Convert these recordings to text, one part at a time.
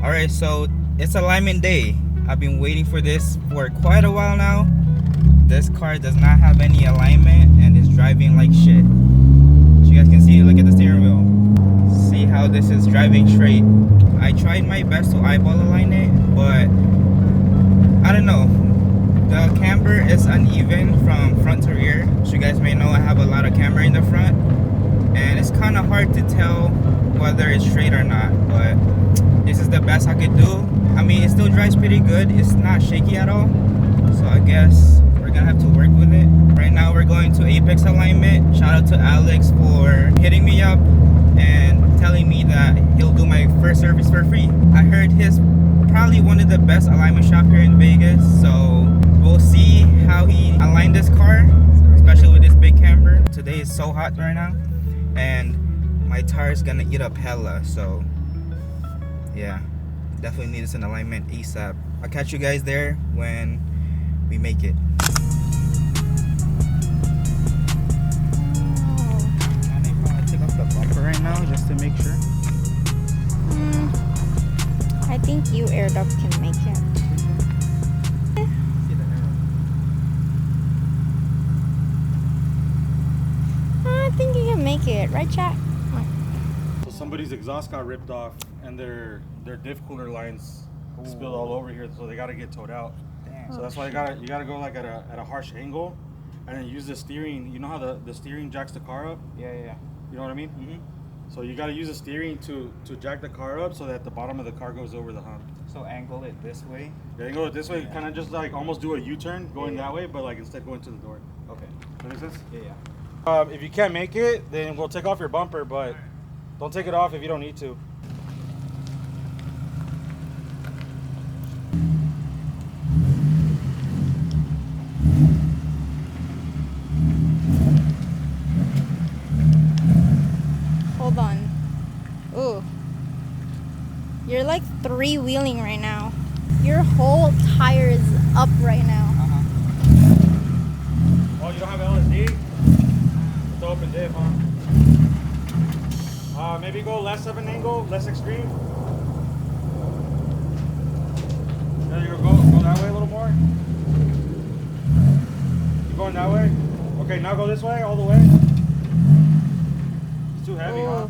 Alright, so it's alignment day. I've been waiting for this for quite a while now. This car does not have any alignment and is driving like shit. So you guys can see, look at the steering wheel. See how this is driving straight. I tried my best to eyeball align it, but I don't know. The camber is uneven from front to rear. So you guys may know I have a lot of camber in the front. And it's kind of hard to tell whether it's straight or not, but this is the best I could do. I mean, it still drives pretty good. It's not shaky at all. So I guess we're gonna have to work with it. Right now we're going to Apex alignment. Shout out to Alex for hitting me up and telling me that he'll do my first service for free. I heard he's probably one of the best alignment shop here in Vegas. So we'll see how he aligned this car, especially with this big camber. Today is so hot right now, and my tire is gonna eat up hella. So yeah, definitely need this in alignment ASAP. I'll catch you guys there when we make it. I'm gonna take off the bumper right now just to make sure. I think you air duct can make it. I think you can make it, right, chat? So somebody's exhaust got ripped off and their diff cooler lines spilled all over here, so they gotta get towed out. Damn. So that's why you gotta go like at a harsh angle, and then use the steering. You know how the steering jacks the car up? Yeah. You know what I mean? Mm-hmm. So you gotta use the steering to jack the car up so that the bottom of the car goes over the hump. So angle it this way. Yeah, you go this way, kind of just like almost do a U-turn going that way, but like instead going to the door. Okay. That makes sense? Yeah. If you can't make it, then we'll take off your bumper, but don't take it off if you don't need to. Hold on. Ooh. You're like three-wheeling right now. Your whole tire is up right now. Oh, you don't have LSD? It's open diff, huh? Maybe go less of an angle, less extreme. There you go that way a little more. You going that way? Okay, now go this way, all the way. It's too heavy, huh?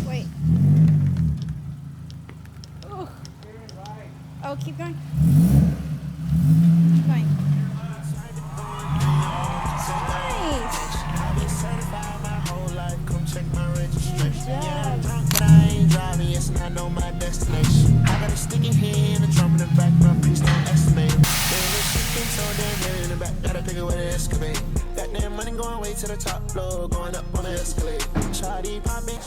Wait. Oh. Oh, keep going. Keep going. To the top floor, going up on the escalator. Shawty popping,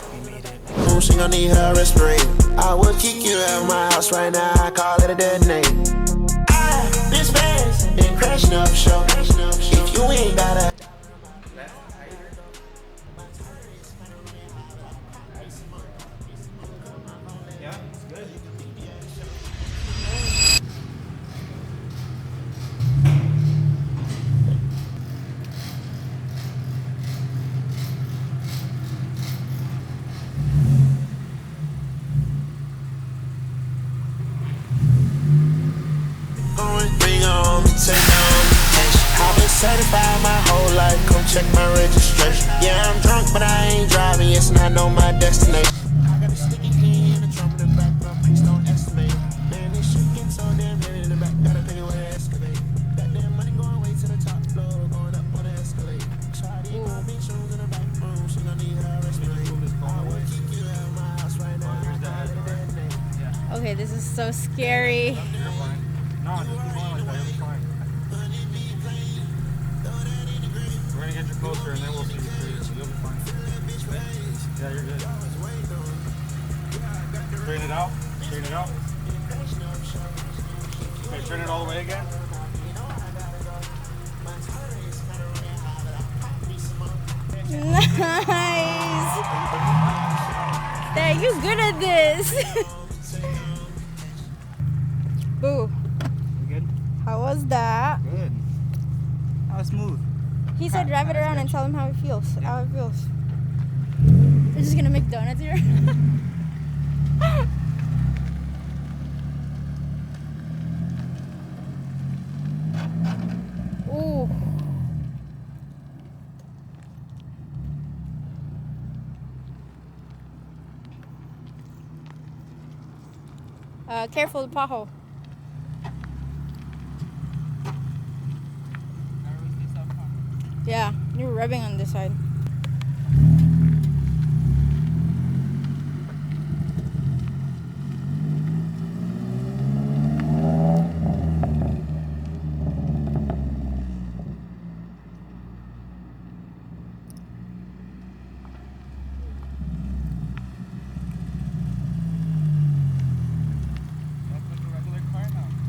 she gon' need her respirator. I would kick you out of my house right now. I call it a dead name. This fast and crashing up show. If you ain't got a Yeah, it's good. bring on, take on cash. I've been certified my whole life. Come check my registration. Yeah, I'm drunk, but I ain't driving. Yes, and I know my destination. I got a sticky hand, a drum in the back, but please don't estimate. Man, this shit gets so damn heavy in the back. Gotta pick it where it escalate. That damn money going way to the top floor, going up on the escalate. Shawty popping shoes in the back room. She gon' need her respirator. I would kick you out of my house right now. Okay, this is so scary. No, just keep going like that. It'll be fine. We're gonna get you closer and then we'll see you straight. So you'll be fine. Yeah, you're good. Straighten it out. Straighten it out. Okay, turn it all the way again. Nice. Dang, you good at this. Boo. You good? How was that? Good. That was smooth. He said drive it around and tell him how it feels. Yeah. How it feels. They're just gonna make donuts here. Ooh. Careful, the pothole. Yeah, you're rubbing on this side.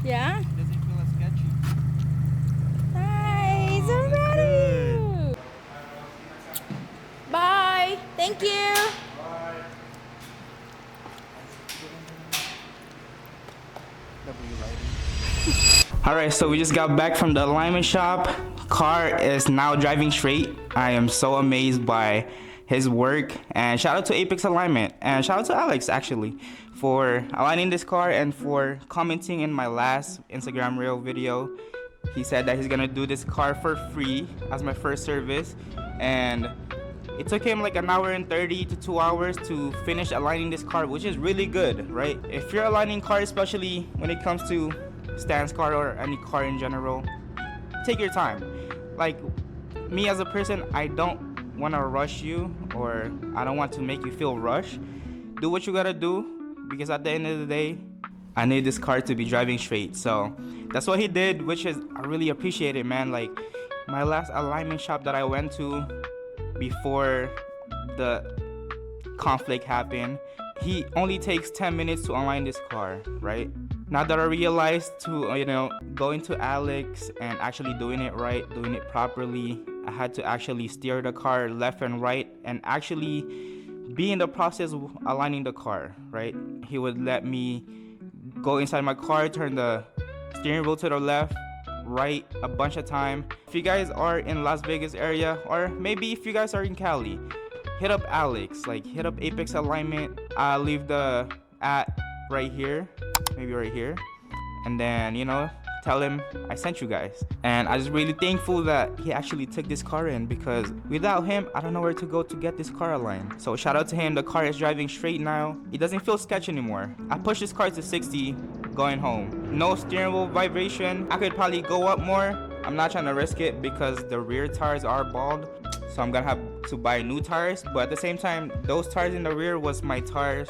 Yeah? It doesn't feel as sketchy. Nice, Oh, that's alright. Bye. Thank you. Alright, so we just got back from the alignment shop. Car is now driving straight. I am so amazed by his work, and shout out to Apex Alignment, and shout out to Alex actually for aligning this car and for commenting in my last Instagram reel video. He said that he's gonna do this car for free as my first service, and it took him like an hour and 30 to 2 hours to finish aligning this car, which is really good, right? If you're aligning cars, especially when it comes to Stan's car or any car in general, take your time. Like me as a person, I don't want to rush you, or I don't want to make you feel rushed. Do what you gotta do, because at the end of the day, I need this car to be driving straight. So that's what he did, which is, I really appreciate it, man. Like my last alignment shop that I went to before the conflict happened, he only takes 10 minutes to align this car, right? Now that I realized to, go into Alex and actually doing it right, doing it properly, I had to actually steer the car left and right and actually be in the process of aligning the car, right? He would let me go inside my car, turn the steering wheel to the left, right a bunch of time. If you guys are in Las Vegas area, or maybe if you guys are in Cali, hit up Alex, like hit up Apex Alignment. I'll leave the at right here, maybe right here, and then tell him I sent you guys. And I'm just really thankful that he actually took this car in, because without him, I don't know where to go to get this car aligned. So shout out to him. The car is driving straight now. It doesn't feel sketch anymore. I pushed this car to 60 going home. No steering wheel vibration. I could probably go up more. I'm not trying to risk it because the rear tires are bald, so I'm gonna have to buy new tires. But at the same time, those tires in the rear was my tires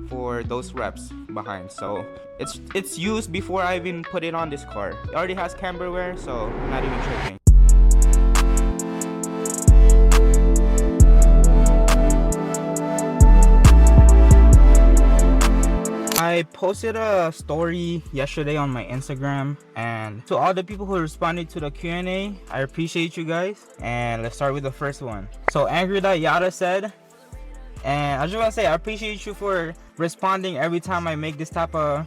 for those reps behind, so it's used before I even put it on this car. It already has camber wear, so I'm not even tripping. I posted a story yesterday on my Instagram, and to all the people who responded to the Q&A, I appreciate you guys. And let's start with the first one. So Angry.Yada said, and I just want to say I appreciate you for responding every time I make this type of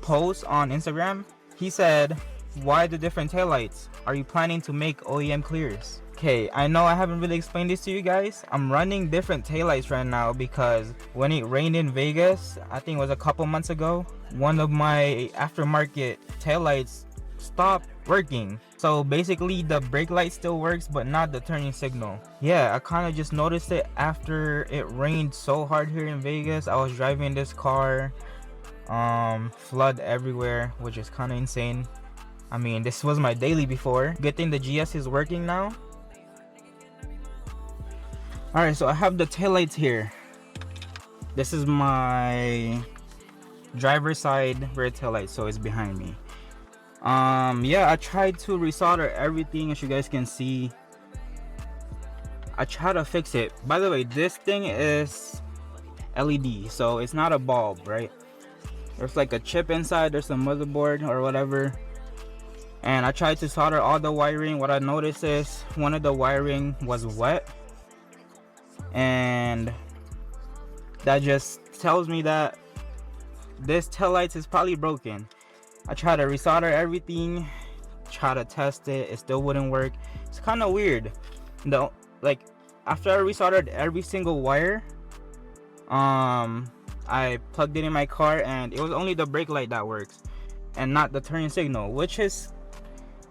post on Instagram. He said, why the different taillights? Are you planning to make OEM clears? Okay, I know I haven't really explained this to you guys. I'm running different taillights right now because when it rained in Vegas, I think it was a couple months ago, one of my aftermarket taillights stopped working. So basically the brake light still works, but not the turning signal. Yeah, I kind of just noticed it after it rained so hard here in Vegas. I was driving this car, flood everywhere, which is kind of insane. I mean, this was my daily before. Good thing the GS is working now. Alright, so I have the taillights here. This is my driver's side rear taillight, so it's behind me. Yeah, I tried to resolder everything, as you guys can see. I tried to fix it. By the way, this thing is LED, so it's not a bulb, right? There's like a chip inside, there's a motherboard or whatever. And I tried to solder all the wiring. What I noticed is one of the wiring was wet, and that just tells me that this tail lights is probably broken. I tried to resolder everything, try to test it, it still wouldn't work. It's kind of weird. No, like after I resoldered every single wire, I plugged it in my car and it was only the brake light that works and not the turn signal, which is,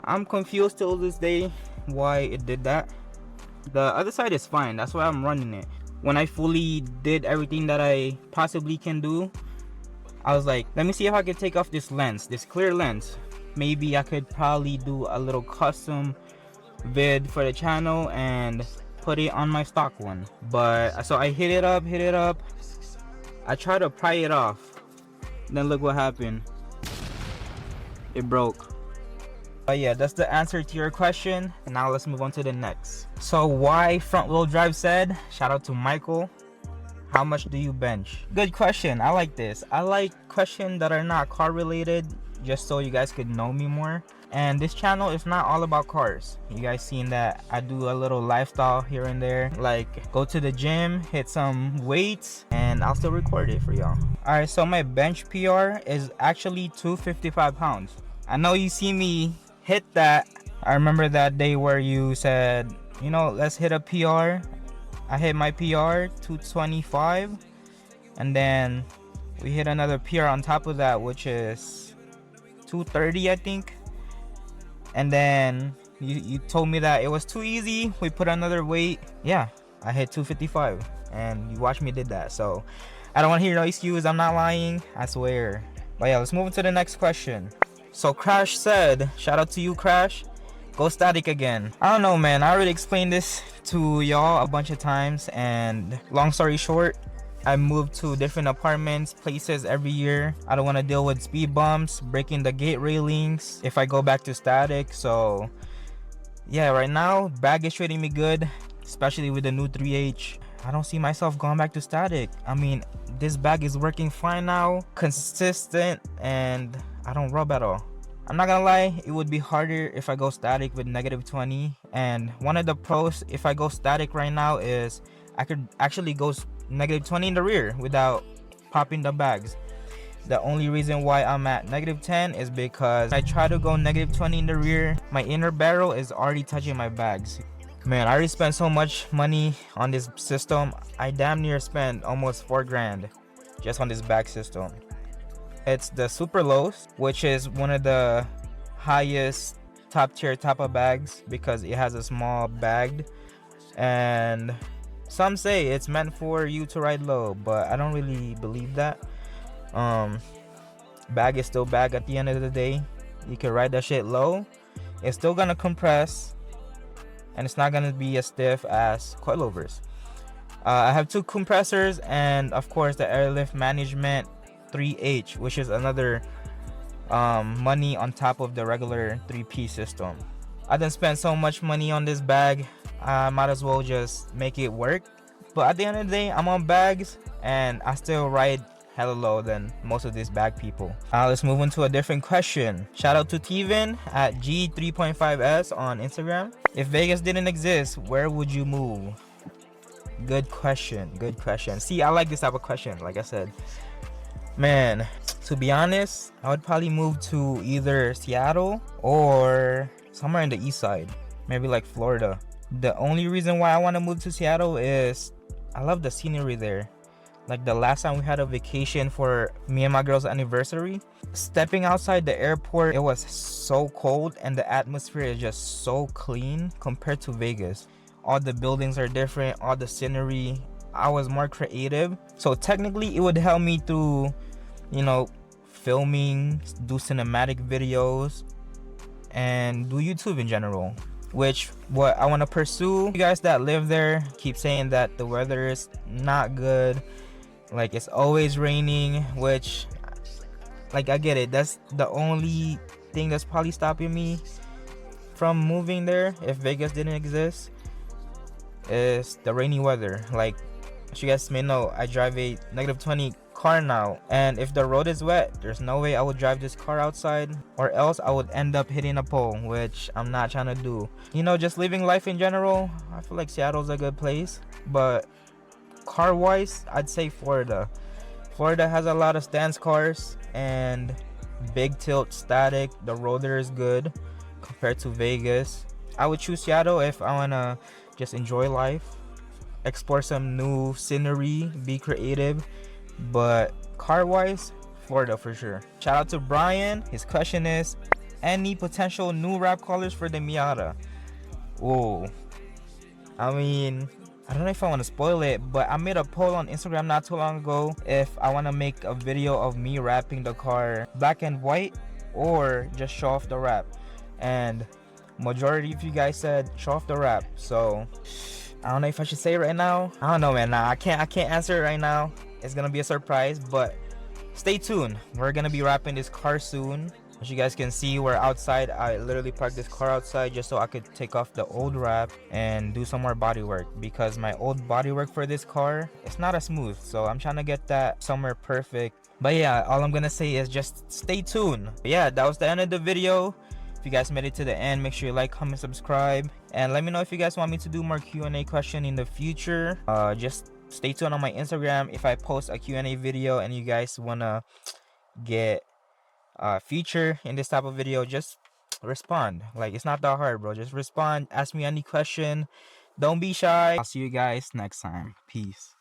I'm confused till this day why it did that. The other side is fine, that's why I'm running it. When I fully did everything that I possibly can do, I was like, let me see if I can take off this lens, this clear lens. Maybe I could probably do a little custom vid for the channel and put it on my stock one. But so I hit it up, I tried to pry it off, then look what happened, it broke. But yeah, that's the answer to your question. Now let's move on to the next. So why front wheel drive said, shout out to Michael, how much do you bench? Good question, I like this. I like questions that are not car related, just so you guys could know me more. And this channel is not all about cars. You guys seen that I do a little lifestyle here and there, like go to the gym, hit some weights, and I'll still record it for y'all. Alright, so my bench PR is actually 255 pounds. I know you see me hit that. I remember that day where you said, you know, let's hit a PR. I hit my PR 225, and then we hit another PR on top of that, which is 230, I think. And then you told me that it was too easy, we put another weight. Yeah, I hit 255 and you watched me did that. So I don't want to hear no excuse, I'm not lying, I swear. But yeah, let's move on to the next question. So Crash said, shout out to you, Crash, go static again. I don't know, man, I already explained this to y'all a bunch of times, and long story short, I moved to different apartments, places every year. I don't want to deal with speed bumps, breaking the gate railings if I go back to static. So yeah, right now bag is treating me good, especially with the new 3H. I don't see myself going back to static. I mean, this bag is working fine now, consistent, and I don't rub at all. I'm not gonna lie, it would be harder if I go static with -20. And one of the pros if I go static right now is I could actually go -20 in the rear without popping the bags. The only reason why I'm at -10 is because I try to go -20 in the rear, my inner barrel is already touching my bags. Man, I already spent so much money on this system. I damn near spent almost 4 grand just on this bag system. It's the super lows, which is one of the highest top tier type of bags because it has a small bag, and some say it's meant for you to ride low, but I don't really believe that. Bag is still bag at the end of the day. You can ride that shit low, it's still gonna compress, and it's not gonna be as stiff as coilovers. I have 2 compressors and of course the airlift management 3H, which is another money on top of the regular 3P system. I didn't spend so much money on this bag, I might as well just make it work. But at the end of the day, I'm on bags and I still ride hella low than most of these bag people. Let's move on to a different question. Shout out to Steven at G3.5S on Instagram. If Vegas didn't exist, where would you move? Good question, good question. See, I like this type of question. Like I said, man, to be honest, I would probably move to either Seattle or somewhere in the east side, maybe like Florida. The only reason why I want to move to Seattle is I love the scenery there. Like the last time we had a vacation for me and my girl's anniversary, stepping outside the airport, it was so cold and the atmosphere is just so clean compared to Vegas. All the buildings are different, all the scenery, I was more creative. So technically it would help me through, you know, filming, do cinematic videos, and do YouTube in general, which what I want to pursue. You guys that live there keep saying that the weather is not good, like it's always raining, which like I get it, that's the only thing that's probably stopping me from moving there if Vegas didn't exist, is the rainy weather. Like, as you guys may know, I drive a -20 car now, and if the road is wet, there's no way I would drive this car outside, or else I would end up hitting a pole, which I'm not trying to do. You know, just living life in general, I feel like Seattle's a good place, but car wise, I'd say Florida. Florida has a lot of stance cars and big tilt static. The road there is good compared to Vegas. I would choose Seattle if I wanna just enjoy life, explore some new scenery, be creative. But car wise, Florida for sure. Shout out to Brian. His question is, any potential new rap colors for the Miata? Whoa. I mean, I don't know if I want to spoil it, but I made a poll on Instagram not too long ago if I want to make a video of me rapping the car black and white or just show off the rap. And majority of you guys said show off the rap. So I don't know if I should say it right now. I don't know, man. Nah, I can't answer it right now. It's gonna be a surprise, but stay tuned. We're gonna be wrapping this car soon. As you guys can see, we're outside. I literally parked this car outside just so I could take off the old wrap and do some more body work, because my old body work for this car, it's not as smooth. So I'm trying to get that somewhere perfect. But yeah, all I'm gonna say is just stay tuned. But yeah, that was the end of the video. If you guys made it to the end, make sure you like, comment, subscribe, and let me know if you guys want me to do more Q&A question in the future. Just stay tuned on my Instagram if I post a Q&A video and you guys wanna get feature in this type of video. Just respond. Like, it's not that hard, bro. Just respond, ask me any question, don't be shy. I'll see you guys next time. Peace.